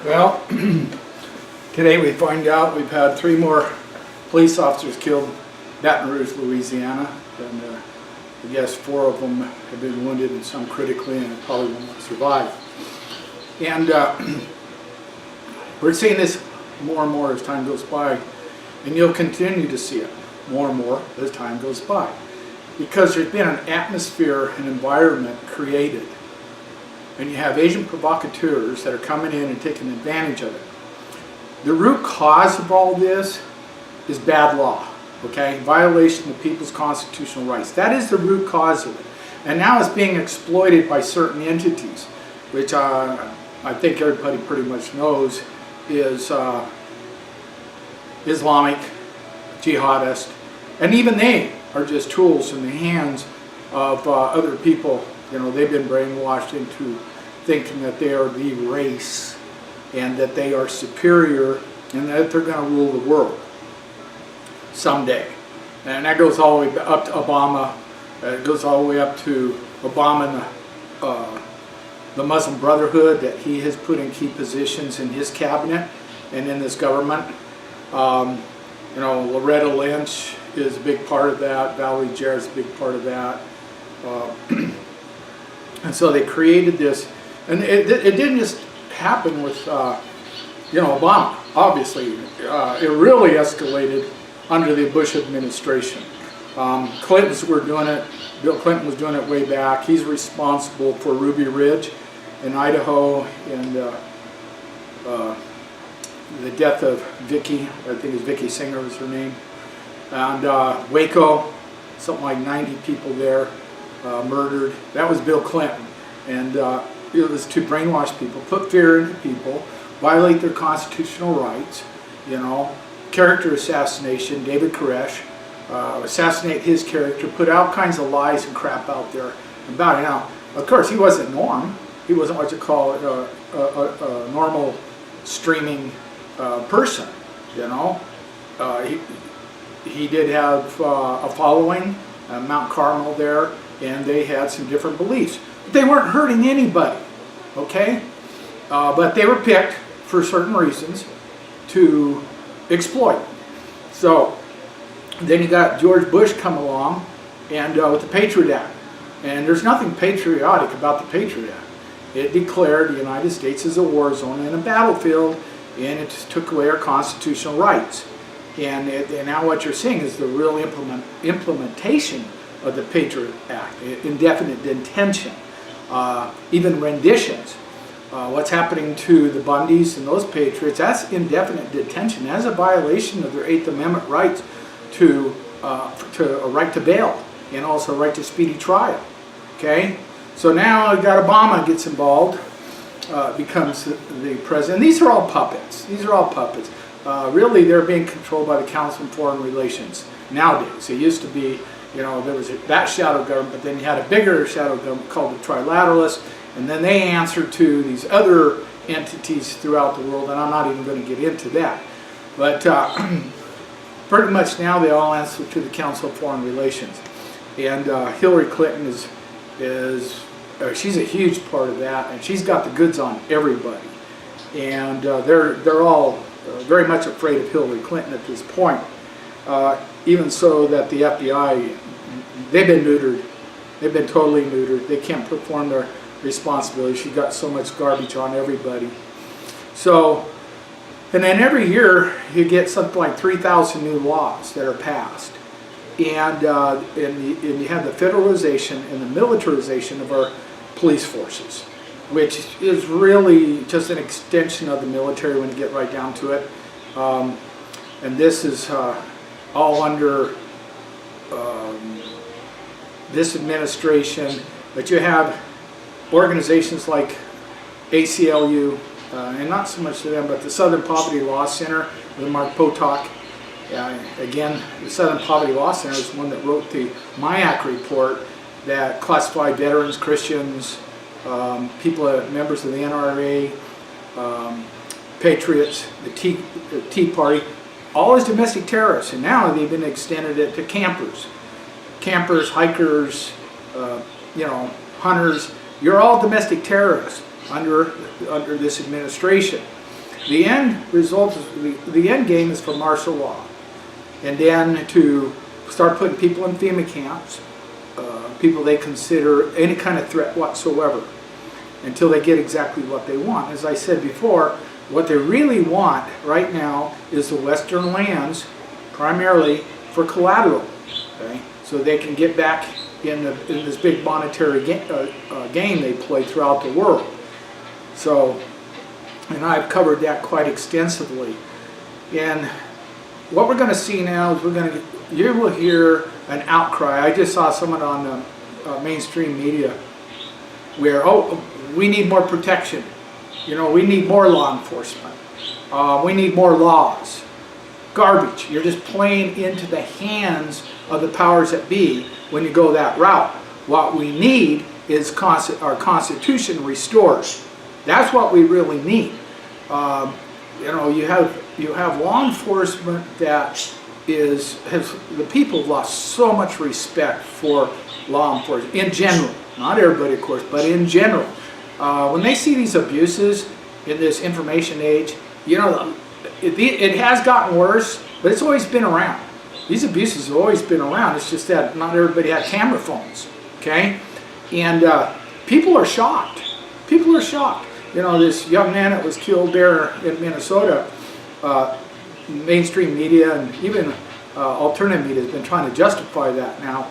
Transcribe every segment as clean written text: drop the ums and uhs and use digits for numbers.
Well, today we find out we've had 3 more police officers killed in Baton Rouge, Louisiana, and I guess 4 of them have been wounded and some critically, and probably will not survive. And we're seeing this more and more as time goes by, and you'll continue to see it more and more as time goes by, because there's been an atmosphere, an environment created. And you have Asian provocateurs that are coming in and taking advantage of it. The root cause of all this is bad law, okay? Violation of people's constitutional rights. That is the root cause of it. And now it's being exploited by certain entities, which I think everybody pretty much knows is Islamic, jihadist, and even they are just tools in the hands of other people. You know, they've been brainwashed into thinking that they are the race and that they are superior and that they're going to rule the world someday. And that goes all the way up to Obama. It goes all the way up to Obama and the Muslim Brotherhood that he has put in key positions in his cabinet and in this government. You know, Loretta Lynch is a big part of that. Valerie Jarrett's a big part of that. And so they created this, and it didn't just happen with, you know, Obama. Obviously, it really escalated under the Bush administration. Clintons were doing it. Bill Clinton was doing it way back. He's responsible for Ruby Ridge in Idaho and the death of Vicky. I think it was Vicky Singer was her name. And Waco, something like 90 people there. Murdered. That was Bill Clinton, and it was to brainwash people, put fear into people, violate their constitutional rights. You know, character assassination. David Koresh, assassinate his character, put all kinds of lies and crap out there about it. Now, of course, he wasn't Norm. He wasn't what you call a normal streaming person. You know, he did have a following, Mount Carmel there. And they had some different beliefs. But they weren't hurting anybody, okay? But they were picked for certain reasons to exploit. So then you got George Bush come along and with the Patriot Act. And there's nothing patriotic about the Patriot Act. It declared the United States as a war zone and a battlefield, and it just took away our constitutional rights. And now what you're seeing is the real implementation of the Patriot Act, indefinite detention, even renditions. What's happening to the Bundys and those patriots, that's indefinite detention. That's a violation of their 8th Amendment rights to a right to bail and also a right to speedy trial. Okay? So now you got Obama gets involved, becomes the president. These are all puppets. These are all puppets. Really, they're being controlled by the Council on Foreign Relations nowadays. It used to be, you know, there was that shadow government, but then you had a bigger shadow government called the Trilateralists, and then they answered to these other entities throughout the world, and I'm not even going to get into that. But pretty much now they all answer to the Council of Foreign Relations. And Hillary Clinton she's a huge part of that, and she's got the goods on everybody. And they're all very much afraid of Hillary Clinton at this point. Even so that the FBI, they've been neutered. They've been totally neutered. They can't perform their responsibility. She's got so much garbage on everybody. So, and then every year you get something like 3,000 new laws that are passed. And you have the federalization and the militarization of our police forces, which is really just an extension of the military when you get right down to it. And this is all under this administration, but you have organizations like ACLU, and not so much to them, but the Southern Poverty Law Center with Mark Potok. Again, the Southern Poverty Law Center is one that wrote the MIAC report that classified veterans, Christians, people, members of the NRA, patriots, the Tea Party, all as domestic terrorists, and now they've been extended it to campers, hikers, you know, hunters. You're all domestic terrorists under this administration. The end result is the end game is for martial law, and then to start putting people in FEMA camps, people they consider any kind of threat whatsoever, until they get exactly what they want. As I said before, what they really want right now is the Western lands, primarily for collateral, okay? So they can get back in this big monetary game they play throughout the world. So, and I've covered that quite extensively. And what we're going to see now is you will hear an outcry. I just saw someone on the mainstream media where, oh, we need more protection. You know, we need more law enforcement. We need more laws. Garbage. You're just playing into the hands of the powers that be when you go that route. What we need is our Constitution restored. That's what we really need. You know, you have law enforcement that the people have lost so much respect for law enforcement in general. Not everybody, of course, but in general. When they see these abuses in this information age, you know, it has gotten worse, but it's always been around. These abuses have always been around. It's just that not everybody had camera phones, okay? And people are shocked. People are shocked. You know, this young man that was killed there in Minnesota, mainstream media and even alternative media has been trying to justify that now,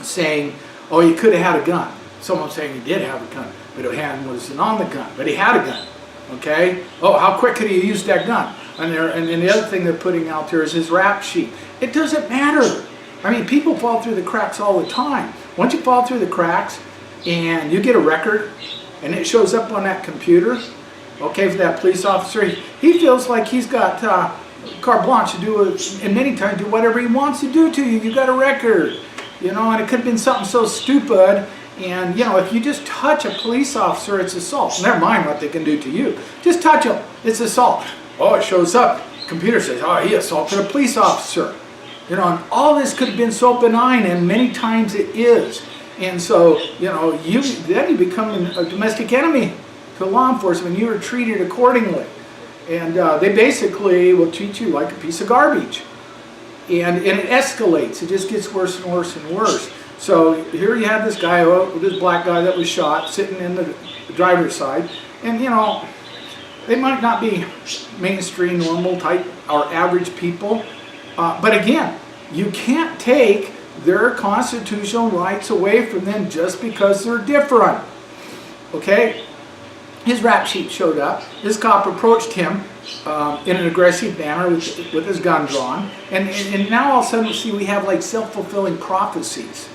saying, oh, you could have had a gun. Someone saying he did have a gun, but it wasn't on the gun, but he had a gun. Okay? Oh, how quick could he use that gun? And the other thing they're putting out there is his rap sheet. It doesn't matter. I mean, people fall through the cracks all the time. Once you fall through the cracks and you get a record and it shows up on that computer, okay, for that police officer, he feels like he's got carte blanche to do, and many times do whatever he wants to do to you. You got a record, you know, and it could have been something so stupid. And, you know, if you just touch a police officer, it's assault. Never mind what they can do to you. Just touch them, it's assault. Oh, it shows up. Computer says, oh, he assaulted a police officer. You know, and all this could have been so benign, and many times it is. And so, you know, then you become a domestic enemy to law enforcement. You are treated accordingly. And they basically will treat you like a piece of garbage. And it escalates. It just gets worse and worse and worse. So here you have this guy, this black guy that was shot, sitting in the driver's side. And, you know, they might not be mainstream, normal type, or average people. But again, you can't take their constitutional rights away from them just because they're different. Okay? His rap sheet showed up. This cop approached him in an aggressive manner with his gun drawn. And now all of a sudden we have like self-fulfilling prophecies.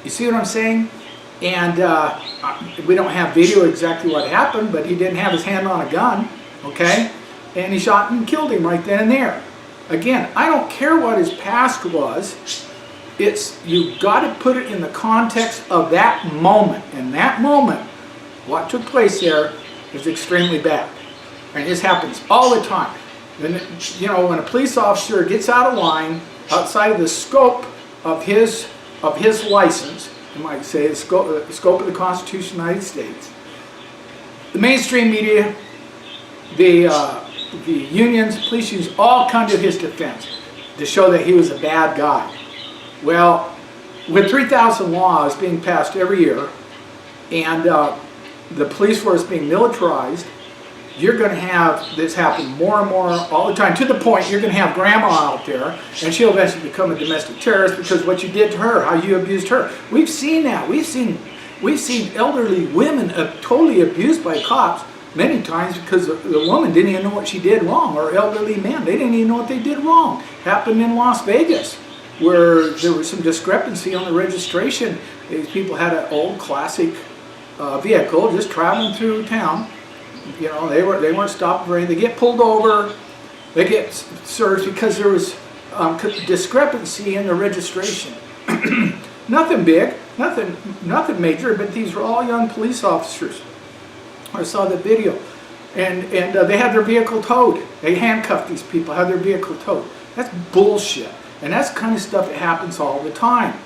You see what I'm saying? And we don't have video exactly what happened, but he didn't have his hand on a gun, okay? And he shot and killed him right then and there. Again, I don't care what his past was. You've got to put it in the context of that moment. And that moment, what took place there is extremely bad. And this happens all the time. And, you know, when a police officer gets out of line, outside of the scope of his license, you might say the scope of the Constitution of the United States, the mainstream media, the unions, police unions, all come to his defense to show that he was a bad guy. Well, with 3,000 laws being passed every year, and the police force being militarized, you're going to have this happen more and more all the time, to the point you're going to have grandma out there and she'll eventually become a domestic terrorist because what you did to her, how you abused her. We've seen that. We've seen elderly women totally abused by cops many times because the woman didn't even know what she did wrong, or elderly men, they didn't even know what they did wrong. Happened in Las Vegas, where there was some discrepancy on the registration. These people had an old classic vehicle just traveling through town. You know, they weren't stopped for anything. They get pulled over, they get searched because there was discrepancy in the registration. Nothing big, nothing major, but these were all young police officers. I saw the video, and they had their vehicle towed. They handcuffed these people, had their vehicle towed. That's bullshit, and that's the kind of stuff that happens all the time.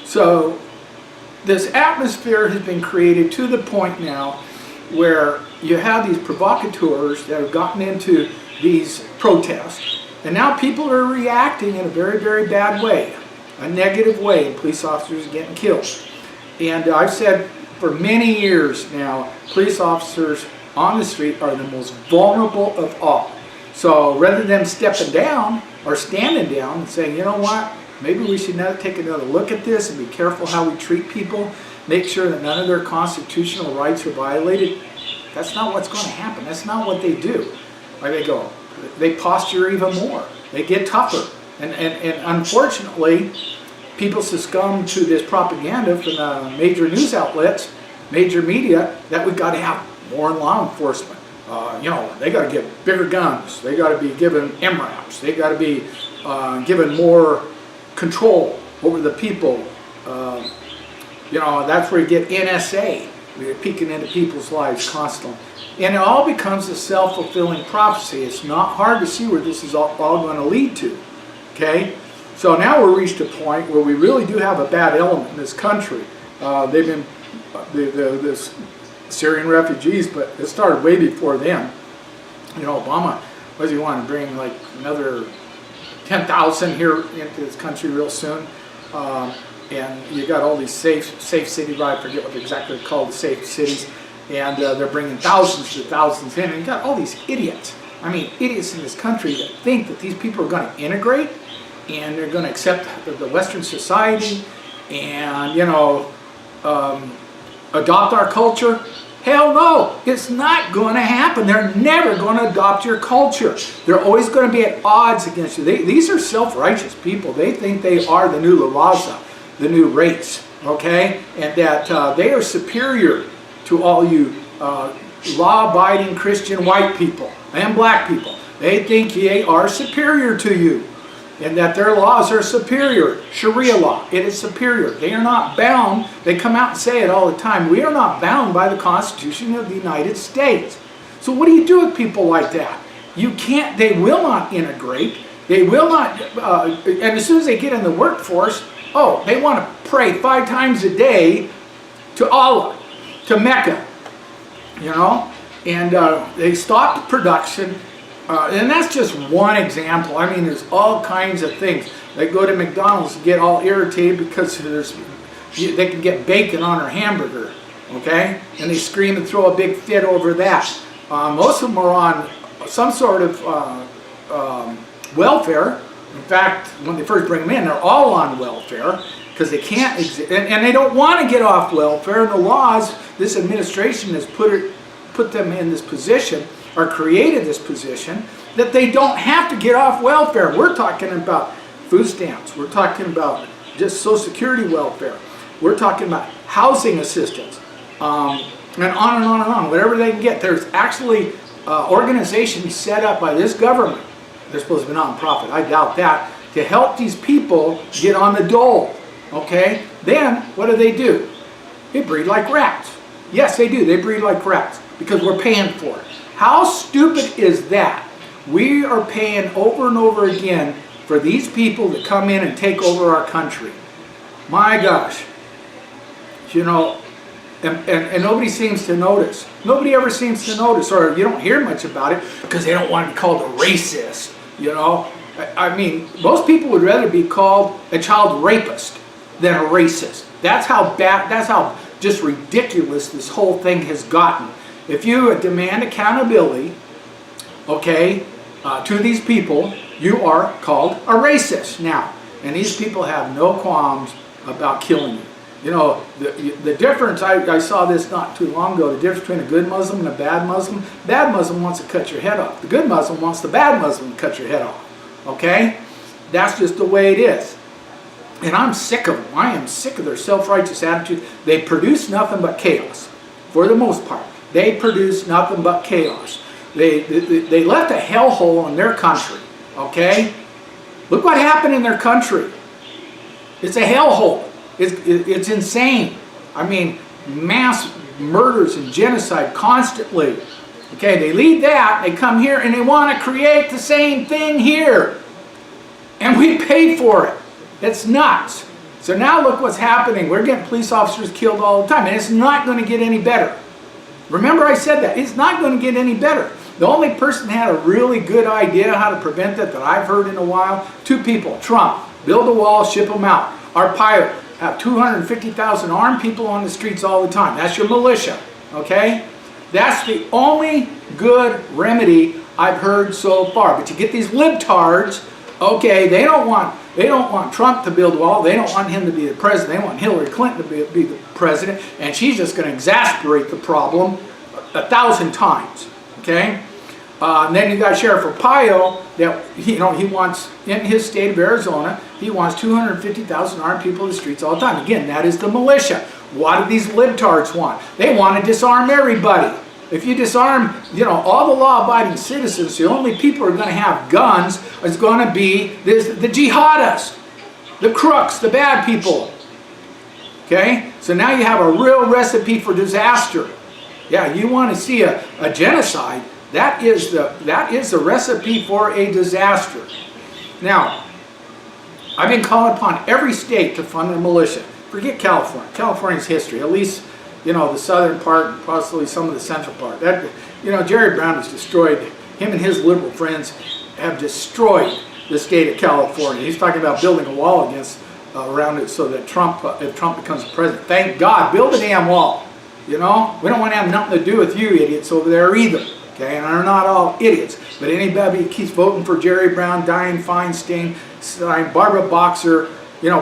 So this atmosphere has been created to the point now where you have these provocateurs that have gotten into these protests, and now people are reacting in a very, very bad way, a negative way, and police officers are getting killed. And I've said for many years now, police officers on the street are the most vulnerable of all. So rather than stepping down or standing down and saying, you know what, maybe we should take another look at this and be careful how we treat people, make sure that none of their constitutional rights are violated. That's not what's going to happen. That's not what they do. Where they go, they posture even more. They get tougher. And unfortunately, people succumb to this propaganda from the major news outlets, major media, that we've got to have more law enforcement. You know, they got to get bigger guns. They got to be given MRAPs. They got to be given more control over the people. You know, that's where you get NSA. We're peeking into people's lives constantly. And it all becomes a self-fulfilling prophecy. It's not hard to see where this is all going to lead to. Okay? So now we're reached a point where we really do have a bad element in this country. They've been, this Syrian refugees, but it started way before them. You know, Obama, what does he want to bring, like another 10,000 here into this country real soon? And you got all these safe cities, I forget what exactly they're called, the safe cities, and they're bringing thousands in, and you got all these idiots. I mean, idiots in this country that think that these people are going to integrate and they're going to accept the Western society and, you know, adopt our culture. Hell no, it's not going to happen. They're never going to adopt your culture. They're always going to be at odds against you. These are self-righteous people. They think they are the new La Raza, the new race, okay? And that they are superior to all you law-abiding Christian white people and black people. They think they are superior to you and that their laws are superior. Sharia law, it is superior. They are not bound. They come out and say it all the time. We are not bound by the Constitution of the United States. So what do you do with people like that? You can't, they will not integrate. They will not, and as soon as they get in the workforce, oh, they want to pray 5 times a day to Allah, to Mecca, you know, and they stopped production, and that's just one example. I mean, there's all kinds of things. They go to McDonald's and get all irritated because they can get bacon on their hamburger, okay, and they scream and throw a big fit over that. Most of them are on some sort of welfare. In fact, when they first bring them in, they're all on welfare because they can't exist, and they don't want to get off welfare. And the laws, this administration has put them in this position, or created this position, that they don't have to get off welfare. We're talking about food stamps. We're talking about just Social Security welfare. We're talking about housing assistance, and on and on and on, whatever they can get. There's actually organizations set up by this government. They're supposed to be non-profit. I doubt that. To help these people get on the dole. Okay? Then, what do? They breed like rats. Yes, they do. They breed like rats because we're paying for it. How stupid is that? We are paying over and over again for these people to come in and take over our country. My gosh. You know, and nobody seems to notice. Nobody ever seems to notice, or you don't hear much about it because they don't want to be called a racist. You know, I mean, most people would rather be called a child rapist than a racist. That's how bad, that's how just ridiculous this whole thing has gotten. If you demand accountability, okay, to these people, you are called a racist now. And these people have no qualms about killing you. You know, the difference, I saw this not too long ago, the difference between a good Muslim and a bad Muslim. Bad Muslim wants to cut your head off. The good Muslim wants the bad Muslim to cut your head off. Okay? That's just the way it is. And I'm sick of them. I am sick of their self-righteous attitude. They produce nothing but chaos, for the most part. They produce nothing but chaos. They left a hellhole in their country. Okay? Look what happened in their country. It's a hellhole. It's insane. I mean, mass murders and genocide constantly. Okay, they lead that, they come here and they want to create the same thing here. And we pay for it. It's nuts. So now look what's happening. We're getting police officers killed all the time, and it's not going to get any better. Remember I said that. It's not going to get any better. The only person that had a really good idea how to prevent that I've heard in a while, two people. Trump, build a wall, ship them out. Arpaio, have 250,000 armed people on the streets all the time. That's your militia, okay? That's the only good remedy I've heard so far. But you get these libtards, okay, they don't want Trump to build a wall. They don't want him to be the president. They want Hillary Clinton to be the president, and she's just going to exasperate the problem 1,000 times, okay? And then you got Sheriff Arpaio that he wants in his state of Arizona. He wants 250,000 armed people in the streets all the time. Again, that is the militia. What do these libtards want? They want to disarm everybody. If you disarm, all the law-abiding citizens, the only people who are going to have guns is going to be the jihadists, the crooks, the bad people. Okay? So now you have a real recipe for disaster. Yeah, you want to see a genocide. That is the recipe for a disaster. Now, I've been calling upon every state to fund their militia. Forget California. California's history, at least, the southern part and possibly some of the central part. Jerry Brown has destroyed, him and his liberal friends have destroyed the state of California. He's talking about building a wall around it so that if Trump becomes president, thank God, build a damn wall. We don't want to have nothing to do with you idiots over there either. Okay, and they're not all idiots, but anybody who keeps voting for Jerry Brown, Dianne Feinstein, Barbara Boxer,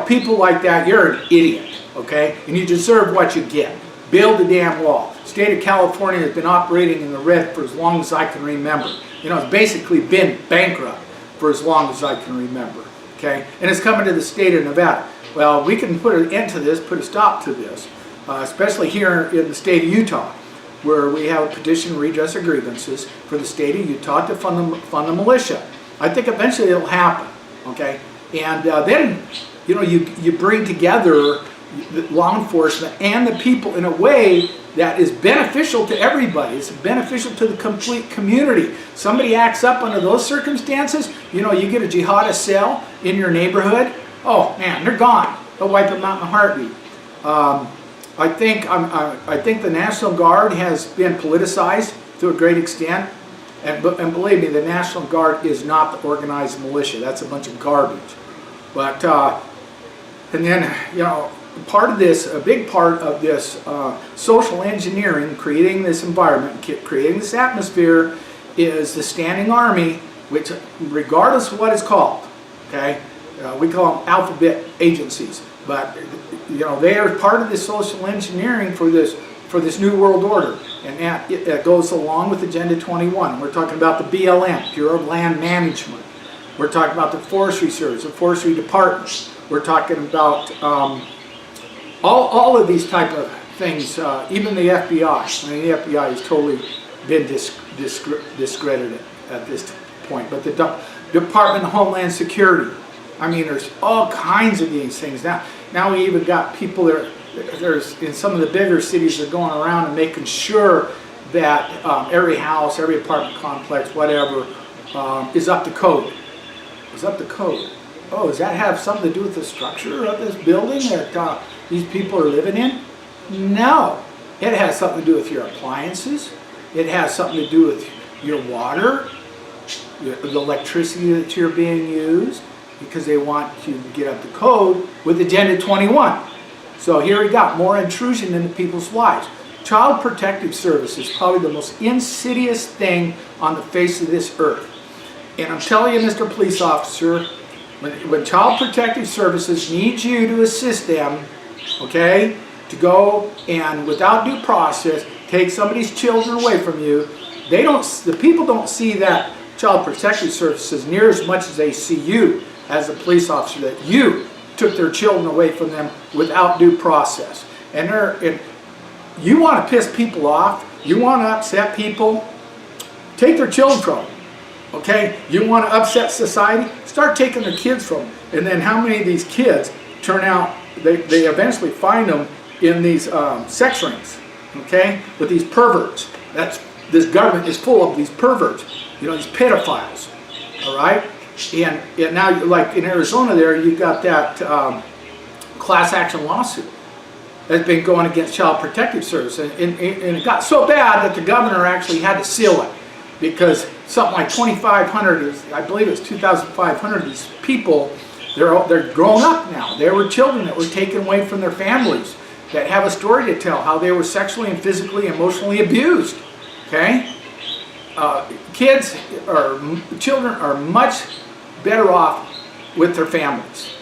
people like that, you're an idiot, okay? And you deserve what you get. Build a damn wall. The state of California has been operating in the red for as long as I can remember. It's basically been bankrupt for as long as I can remember, okay? And it's coming to the state of Nevada. Well, we can put an end to this, put a stop to this, especially here in the state of Utah, where we have a petition redress of grievances for the state of Utah to fund the militia. I think eventually it'll happen, okay? And then, you bring together law enforcement and the people in a way that is beneficial to everybody. It's beneficial to the complete community. Somebody acts up under those circumstances, you get a jihadist cell in your neighborhood, oh man, they're gone. They'll wipe them out in a heartbeat. I think the National Guard has been politicized to a great extent, and believe me, the National Guard is not the organized militia. That's a bunch of garbage. But and then part of this, a big part of this social engineering, creating this environment, creating this atmosphere, is the standing army, which, regardless of what it's called, okay, we call them alphabet agencies, but they are part of this social engineering for this new world order, and it goes along with Agenda 21. We're talking about the BLM, Bureau of Land Management. We're talking about the Forestry Service, the Forestry Department. We're talking about all of these type of things, even the FBI. I mean, the FBI has totally been discredited at this point. But the Department of Homeland Security, I mean, there's all kinds of these things. Now we even got people there's in some of the bigger cities that are going around and making sure that every house, every apartment complex, whatever, is up to code. Is up to code. Oh, does that have something to do with the structure of this building that these people are living in? No. It has something to do with your appliances. It has something to do with your water, the electricity that you're being used, because they want you to get up to code with Agenda 21. So here we got more intrusion into people's lives. Child Protective Service is probably the most insidious thing on the face of this earth. And I'm telling you, Mr. Police Officer, when Child Protective Services needs you to assist them, okay, to go and without due process take somebody's children away from you, the people don't see that Child Protective Services near as much as they see you as a police officer, that you took their children away from them without due process. And you want to piss people off, you want to upset people, take their children from them. Okay, you want to upset society? Start taking their kids from them. And then how many of these kids turn out, they eventually find them in these sex rings, okay, with these perverts. This government is full of these perverts, these pedophiles, all right? And now, like in Arizona there, you got that class action lawsuit. has been going against Child Protective Service, and it got so bad that the governor actually had to seal it, because something like 2,500, I believe it's 2,500 of these people, they're grown up now. They were children that were taken away from their families, that have a story to tell, how they were sexually and physically, emotionally abused. Okay? Children are much better off with their families.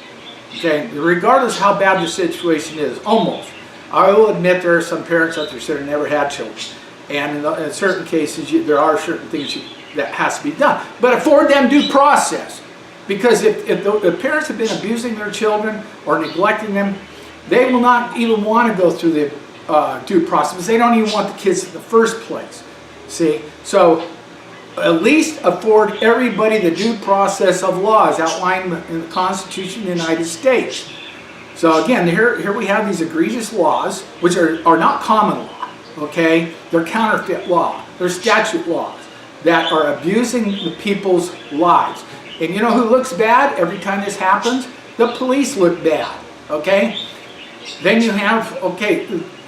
Okay? Regardless how bad the situation is, almost. I will admit there are some parents out there that have never had children. And in certain cases, there are certain things that has to be done. But afford them due process. Because if the parents have been abusing their children or neglecting them, they will not even want to go through the due process. They don't even want the kids in the first place. See? So at least afford everybody the due process of law as outlined in the Constitution of the United States. So again, here we have these egregious laws, which are not common law. Okay? They're counterfeit law. They're statute laws that are abusing the people's lives. And you know who looks bad every time this happens? The police look bad. Okay? Then you have,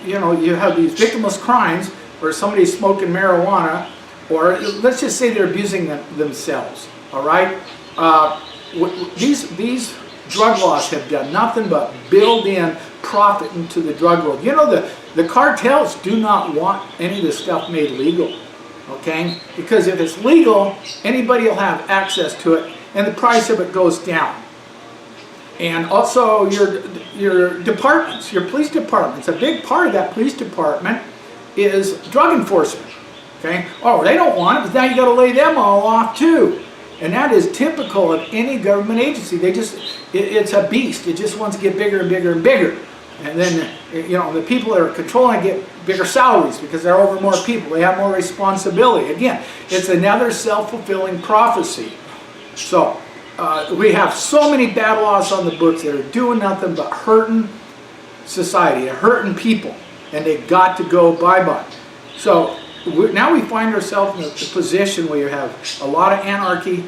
you have these victimless crimes where somebody's smoking marijuana, or let's just say they're abusing themselves. All right? These drug laws have done nothing but build in profit into the drug world. You know, the cartels do not want any of this stuff made legal. Okay? Because if it's legal, anybody will have access to it, and the price of it goes down. And also your departments, your police departments, a big part of that police department is drug enforcement. Okay? Oh, they don't want it, but now you got to lay them all off too. And that is typical of any government agency. It's a beast. It just wants to get bigger and bigger and bigger. And then, the people that are controlling it get bigger salaries because they're over more people. They have more responsibility. Again, it's another self-fulfilling prophecy. So, we have so many bad laws on the books that are doing nothing but hurting society, hurting people, and they got to go bye-bye. So now we find ourselves in a position where you have a lot of anarchy,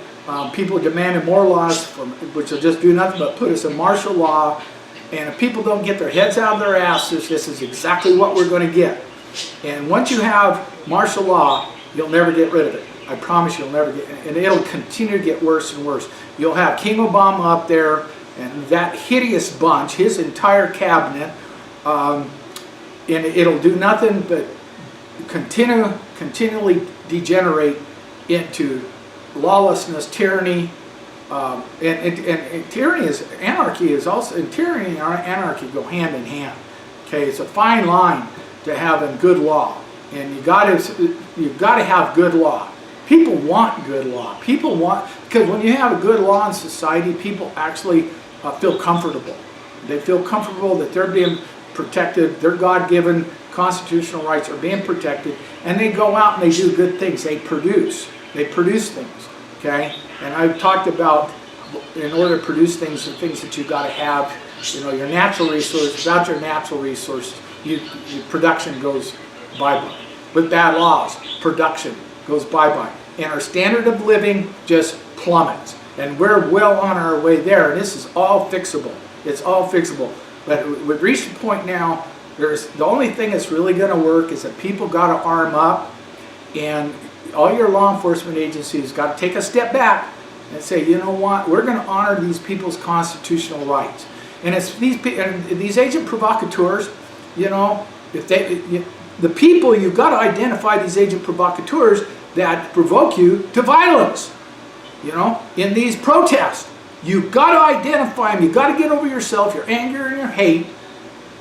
people demanding more laws, which will just do nothing but put us in martial law, and if people don't get their heads out of their asses, this is exactly what we're going to get. And once you have martial law, you'll never get rid of it. I promise you'll never get, and it'll continue to get worse and worse. You'll have King Obama up there and that hideous bunch, his entire cabinet, and it'll do nothing but continually degenerate into lawlessness, tyranny, and tyranny is anarchy is also, and tyranny and anarchy go hand in hand. Okay, it's a fine line to having good law, and you've got to have good law. People want good law. Because when you have a good law in society, people actually feel comfortable. They feel comfortable that they're being protected, their God-given constitutional rights are being protected, and they go out and they do good things. They produce things, okay? And I've talked about, in order to produce things, the things that you've got to have, your natural resources. Without your natural resources, your production goes bye-bye. With bad laws, production goes bye-bye. And our standard of living just plummets. And we're well on our way there. And this is all fixable. It's all fixable. But we've reached a point now, the only thing that's really going to work is that people got to arm up. And all your law enforcement agencies got to take a step back and say, you know what, we're going to honor these people's constitutional rights. And it's these agent provocateurs, the people, you've got to identify these agent provocateurs that provoke you to violence, in these protests. You've got to identify them. You've got to get over yourself, your anger and your hate.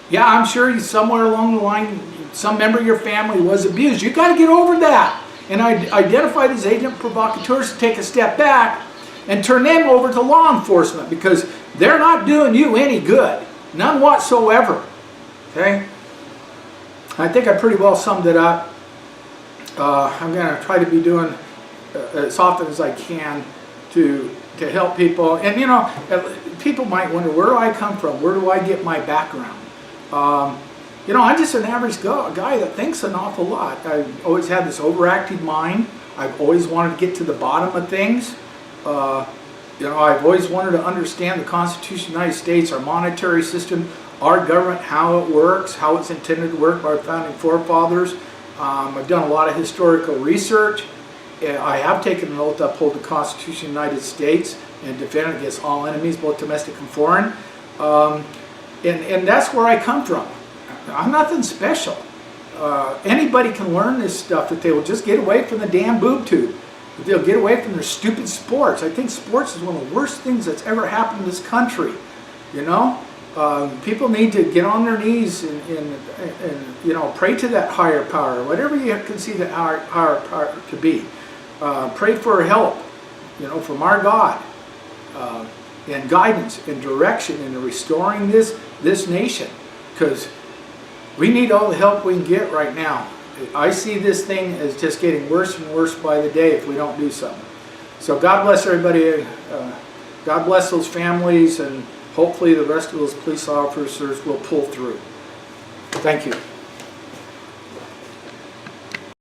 Yeah, I'm sure somewhere along the line, some member of your family was abused. You've got to get over that and identify these agent provocateurs to take a step back and turn them over to law enforcement, because they're not doing you any good. None whatsoever. Okay? I think I pretty well summed it up. I'm going to try to be doing as often as I can to help people. And people might wonder, where do I come from? Where do I get my background? I'm just an average guy that thinks an awful lot. I've always had this overactive mind. I've always wanted to get to the bottom of things. I've always wanted to understand the Constitution of the United States, our monetary system, our government, how it works, how it's intended to work by our founding forefathers. I've done a lot of historical research. I have taken an oath to uphold the Constitution of the United States and defend it against all enemies, both domestic and foreign. And that's where I come from. I'm nothing special. Anybody can learn this stuff if they will just get away from the damn boob tube. If they'll get away from their stupid sports. I think sports is one of the worst things that's ever happened in this country. You know? People need to get on their knees and you know, pray to that higher power, whatever you can see that higher power to be. Pray for help, you know, from our God, and guidance and direction in restoring this nation, because we need all the help we can get right now. I see this thing as just getting worse and worse by the day if we don't do something. So God bless everybody. God bless those families, and hopefully the rest of those police officers will pull through. Thank you.